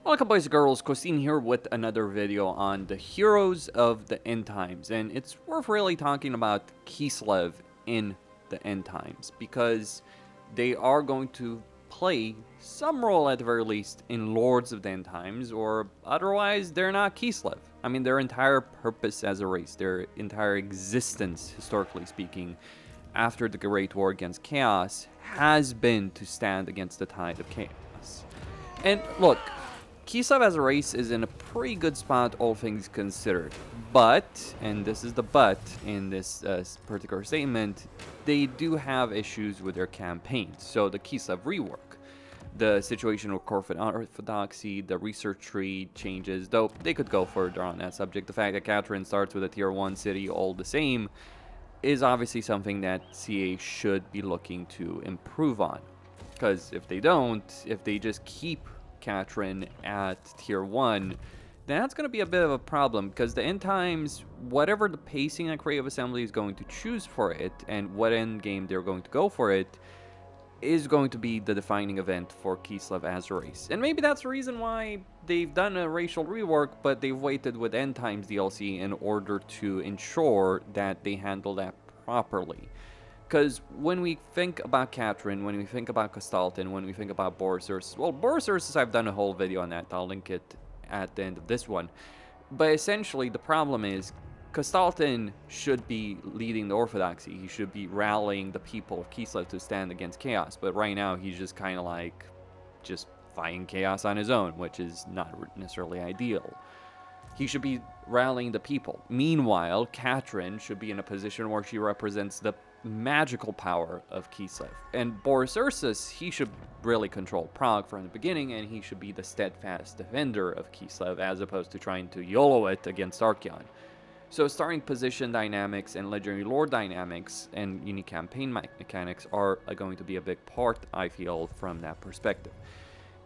Welcome boys and girls, Costin here with another video on the heroes of the end times, and it's worth really talking about Kislev in the end times because they are going to play some role at the very least in Lords of the End Times, or otherwise they're not Kislev. I mean, their entire purpose as a race, their entire existence, historically speaking, after the Great War against Chaos has been to stand against the tide of chaos. And look, Kislev as a race is in a pretty good spot, all things considered. But, and this is the but in this particular statement, they do have issues with their campaigns. So the Kislev rework, the situation with Corporate Orthodoxy, the research tree changes, though they could go further on that subject. The fact that Katarin starts with a tier 1 city all the same is obviously something that CA should be looking to improve on. Because if they don't, if they just keep Katarin at tier 1, that's going to be a bit of a problem, because the end times, whatever the pacing that Creative Assembly is going to choose for it and what end game they're going to go for it is going to be the defining event for Kislev as a race. And maybe that's the reason why they've done a racial rework, but they've waited with end times DLC in order to ensure that they handle that properly. Because when we think about Katarin, when we think about Costin, when we think about Boris Ursus, well, Boris Ursus, I've done a whole video on that. I'll link it at the end of this one. But essentially, the problem is Costin should be leading the Orthodoxy. He should be rallying the people of Kislev to stand against Chaos. But right now, he's just kind of like just fighting Chaos on his own, which is not necessarily ideal. He should be rallying the people. Meanwhile, Katarin should be in a position where she represents the magical power of Kislev. And Boris Ursus, he should really control Prague from the beginning, and he should be the steadfast defender of Kislev as opposed to trying to YOLO it against Archeon. So starting position dynamics and legendary lore dynamics and unique campaign mechanics are going to be a big part, I feel, from that perspective.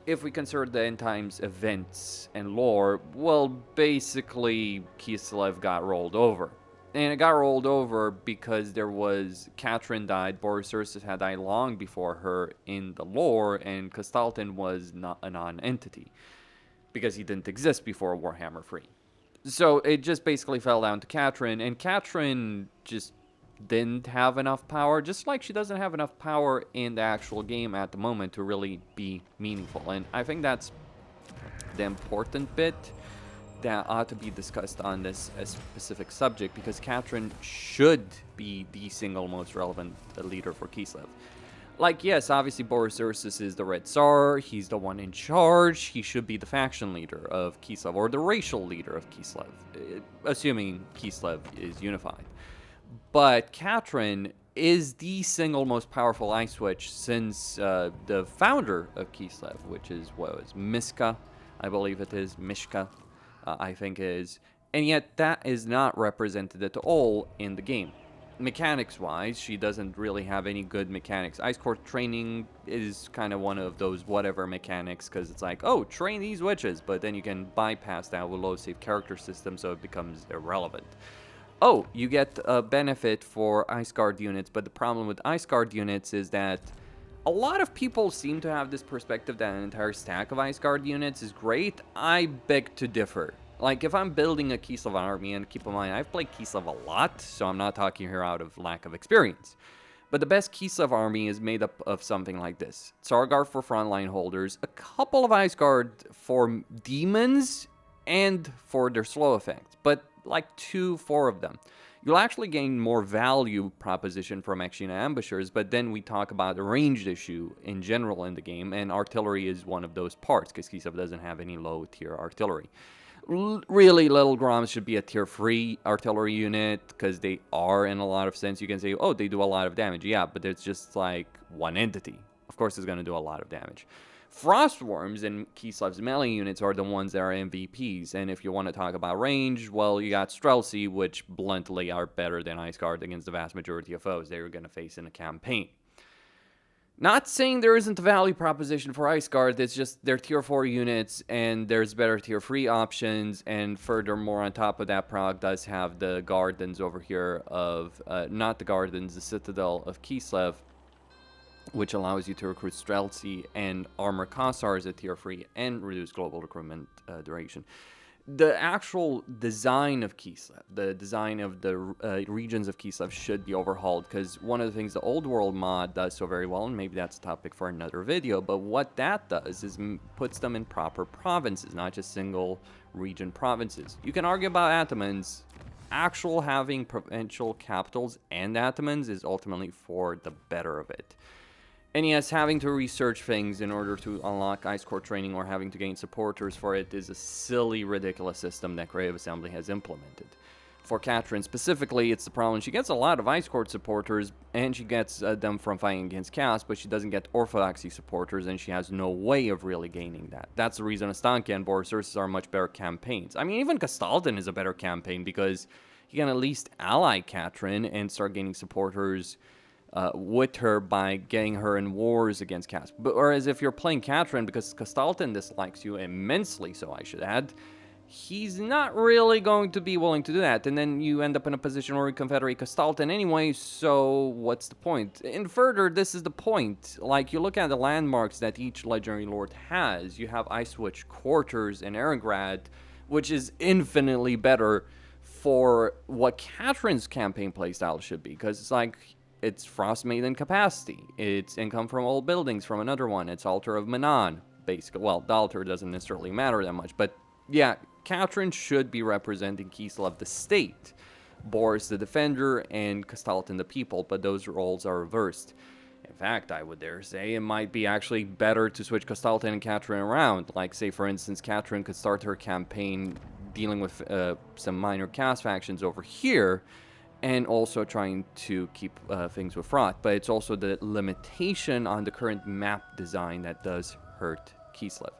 If we consider the end times events and lore, well, basically Kislev got rolled over. And it got rolled over because there was Katarin died, Boris Ursus had died long before her in the lore, and Costin was not a non-entity because he didn't exist before Warhammer 3. So it just basically fell down to Katarin, and Katarin just didn't have enough power, just like she doesn't have enough power in the actual game at the moment to really be meaningful. And I think that's the important bit that ought to be discussed on this specific subject, because Katarin should be the single most relevant leader for Kislev. Like, yes, obviously Boris Ursus is the Red Tsar, he's the one in charge, he should be the faction leader of Kislev, or the racial leader of Kislev, assuming Kislev is unified. But Katarin is the single most powerful eye switch since the founder of Kislev, which is, what was Miska, I believe it is, Mishka, I think it is, and yet that is not represented at all in the game. Mechanics-wise, she doesn't really have any good mechanics. Ice Court training is kind of one of those whatever mechanics, because it's like, oh, train these witches, but then you can bypass that with low-save character system, so it becomes irrelevant. Oh, you get a benefit for Ice Guard units, but the problem with Ice Guard units is that a lot of people seem to have this perspective that an entire stack of Ice Guard units is great. I beg to differ. Like, if I'm building a Kislev army, and keep in mind, I've played Kislev a lot, so I'm not talking here out of lack of experience. But the best Kislev army is made up of something like this. Tsar Guard for frontline holders, a couple of Ice Guard for demons, and for their slow effect. But like 2-4 of them. You'll actually gain more value proposition from Machina Ambushers, but then we talk about the ranged issue in general in the game, and artillery is one of those parts, because Kislev doesn't have any low-tier artillery. Really, Little Groms should be a tier 3 artillery unit, because they are, in a lot of sense, you can say, oh, they do a lot of damage. Yeah, but it's just like one entity. Of course it's going to do a lot of damage. Frostworms and Kislev's melee units are the ones that are MVPs, and if you want to talk about range, well, you got Streltsy, which bluntly are better than Ice Guard against the vast majority of foes they're going to face in a campaign. Not saying there isn't a value proposition for Ice Guard, it's just they're tier 4 units, and there's better tier 3 options, and furthermore, on top of that, Prague does have the Gardens over here of, not the Gardens, the Citadel of Kislev, which allows you to recruit Streltsy and armor Kossars at tier 3 and reduce global recruitment duration. The actual design of Kislev, the design of the regions of Kislev should be overhauled, because one of the things the Old World mod does so very well, and maybe that's a topic for another video, but what that does is puts them in proper provinces, not just single region provinces. You can argue about Atamans. Actual having provincial capitals and Atamans is ultimately for the better of it. And yes, having to research things in order to unlock Ice Court training or having to gain supporters for it is a silly, ridiculous system that Creative Assembly has implemented. For Katarin specifically, it's the problem. She gets a lot of Ice Court supporters, and she gets them from fighting against Chaos, but she doesn't get Orthodoxy supporters, and she has no way of really gaining that. That's the reason Astankia and Boris are much better campaigns. I mean, even Kastaltin is a better campaign, because you can at least ally Katarin and start gaining supporters with her by getting her in wars against Chaos. But whereas if you're playing Katarin, because Kastaltin dislikes you immensely, so I should add, he's not really going to be willing to do that, and then you end up in a position where you confederate Kastaltin anyway, so what's the point? And further, this is the point. Like, you look at the landmarks that each legendary lord has. You have Icewitch Quarters and Erengrad, which is infinitely better for what Katarin's campaign playstyle should be, because it's like, it's Frost Maiden capacity, it's income from old buildings from another one, it's Altar of Manan, basically. Well, the altar doesn't necessarily matter that much, but yeah, Katarin should be representing Kislev the state, Boris the defender, and Kastaltin the people, but those roles are reversed. In fact, I would dare say it might be actually better to switch Kastaltin and Katarin around. Like, say for instance, Katarin could start her campaign dealing with some minor cast factions over here, and also trying to keep things with Fraught. But it's also the limitation on the current map design that does hurt Kislev.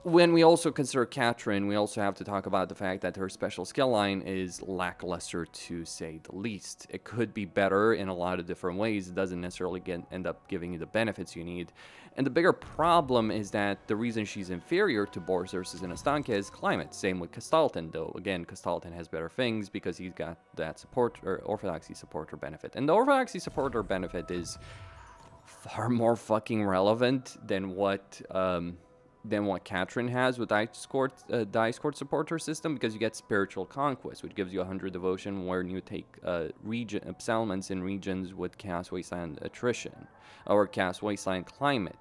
When we also consider Katarin, we also have to talk about the fact that her special skill line is lackluster, to say the least. It could be better in a lot of different ways. It doesn't necessarily end up giving you the benefits you need. And the bigger problem is that the reason she's inferior to Boris versus Astankia is climate. Same with Kastaltin, though. Again, Kastaltin has better things because he's got that support, or Orthodoxy supporter benefit. And the Orthodoxy supporter benefit is far more fucking relevant than what Katarin has with the Ice Court supporter system, because you get Spiritual Conquest, which gives you 100 devotion when you take settlements in regions with Chaos Wasteland attrition, or Chaos Wasteland climate.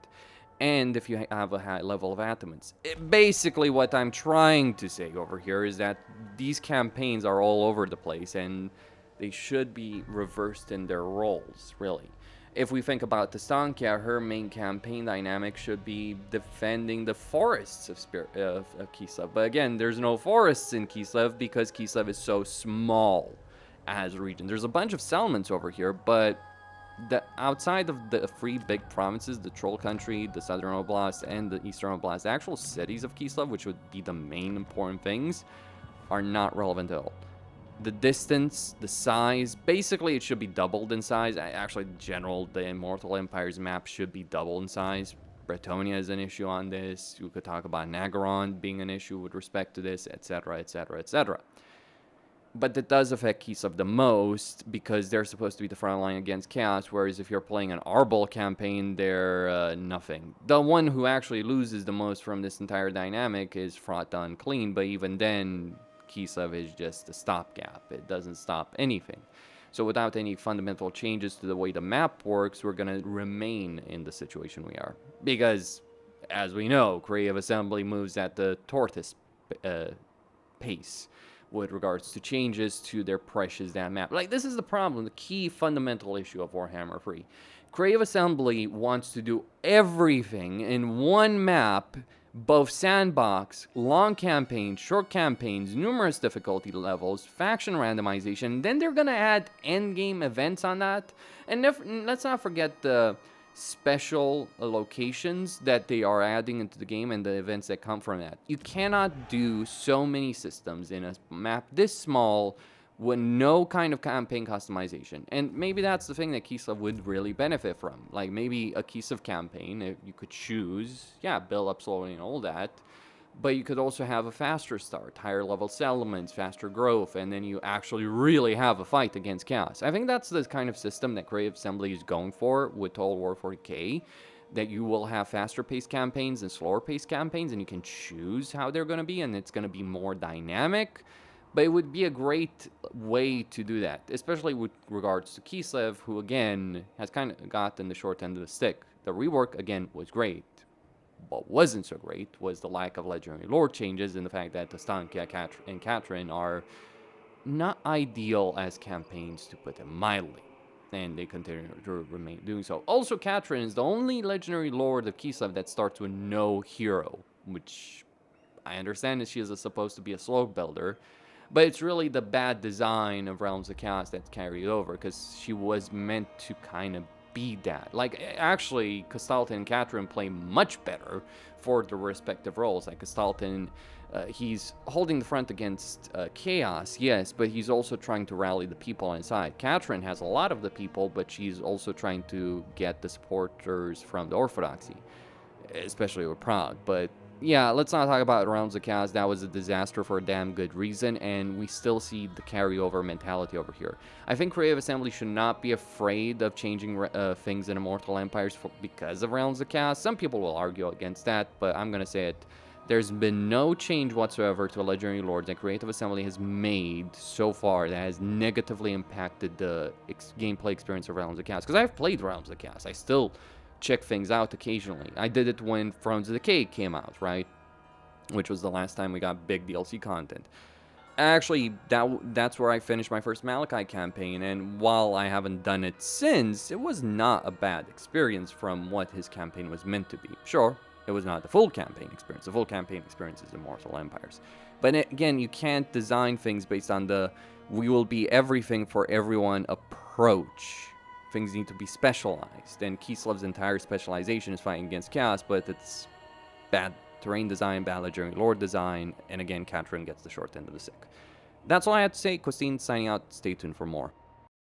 And if you have a high level of Atamans. Basically, what I'm trying to say over here is that these campaigns are all over the place, and they should be reversed in their roles, really. If we think about Astankia, her main campaign dynamic should be defending the forests of Kislev. But again, there's no forests in Kislev because Kislev is so small as a region. There's a bunch of settlements over here, but outside of the three big provinces, the Troll Country, the Southern Oblast, and the Eastern Oblast, the actual cities of Kislev, which would be the main important things, are not relevant at all. The distance, the size, basically it should be doubled in size. Actually, in general, the Immortal Empires map should be doubled in size. Bretonia is an issue on this. You could talk about Nagaron being an issue with respect to this, etc., etc., etc. But that does affect Kislev the most because they're supposed to be the front line against Chaos, whereas if you're playing an Arbol campaign, they're nothing. The one who actually loses the most from this entire dynamic is Fraught Unclean, but even then, Kislev is just a stopgap. It doesn't stop anything. So without any fundamental changes to the way the map works, we're going to remain in the situation we are. Because, as we know, Creative Assembly moves at the tortoise pace with regards to changes to their precious damn map. Like, this is the problem, the key fundamental issue of Warhammer 3. Creative Assembly wants to do everything in one map, both sandbox, long campaigns, short campaigns, numerous difficulty levels, faction randomization. Then they're going to add endgame events on that. And let's not forget the special locations that they are adding into the game and the events that come from that. You cannot do so many systems in a map this small with no kind of campaign customization. And maybe that's the thing that Kislev would really benefit from. Like, maybe a Kislev campaign, if you could choose, yeah, build up slowly and all that, But you could also have a faster start, higher level settlements, faster growth, and then you actually really have a fight against chaos. I think that's the kind of system that Creative Assembly is going for with Total War 40k, that you will have faster paced campaigns and slower paced campaigns, and you can choose how they're going to be, and it's going to be more dynamic. But it would be a great way to do that, especially with regards to Kislev, who again has kind of gotten the short end of the stick. The rework, again, was great. What wasn't so great was the lack of legendary lore changes and the fact that Costin and Katarin are not ideal as campaigns, to put it mildly. And they continue to remain doing so. Also, Katarin is the only legendary lord of Kislev that starts with no hero, which I understand that she is supposed to be a slow builder, but it's really the bad design of Realms of Chaos that's carried over, because she was meant to kind of be that. Like, actually, Costin and Katarin play much better for the respective roles. Like, Costin, he's holding the front against Chaos, yes, but he's also trying to rally the people on his side. Katarin has a lot of the people, but she's also trying to get the supporters from the Orthodoxy, especially with Prague. But yeah, let's not talk about Realms of Chaos. That was a disaster for a damn good reason, and we still see the carryover mentality over here. I think Creative Assembly should not be afraid of changing things in Immortal Empires because of Realms of Chaos. Some people will argue against that, but I'm going to say it. There's been no change whatsoever to a Legendary Lord that Creative Assembly has made so far that has negatively impacted the gameplay experience of Realms of Chaos. Because I've played Realms of Chaos. I still check things out occasionally. I did it when Thrones of Decay came out, right? Which was the last time we got big DLC content. Actually, that's where I finished my first Malachi campaign, and while I haven't done it since, it was not a bad experience from what his campaign was meant to be. Sure, it was not the full campaign experience. The full campaign experience is Immortal Empires. But again, you can't design things based on the we will be everything for everyone approach. Things need to be specialized, and Kislev's entire specialization is fighting against chaos, but it's bad terrain design, bad legendary lord design, and again, Katarin gets the short end of the stick. That's all I had to say. Costin signing out. Stay tuned for more.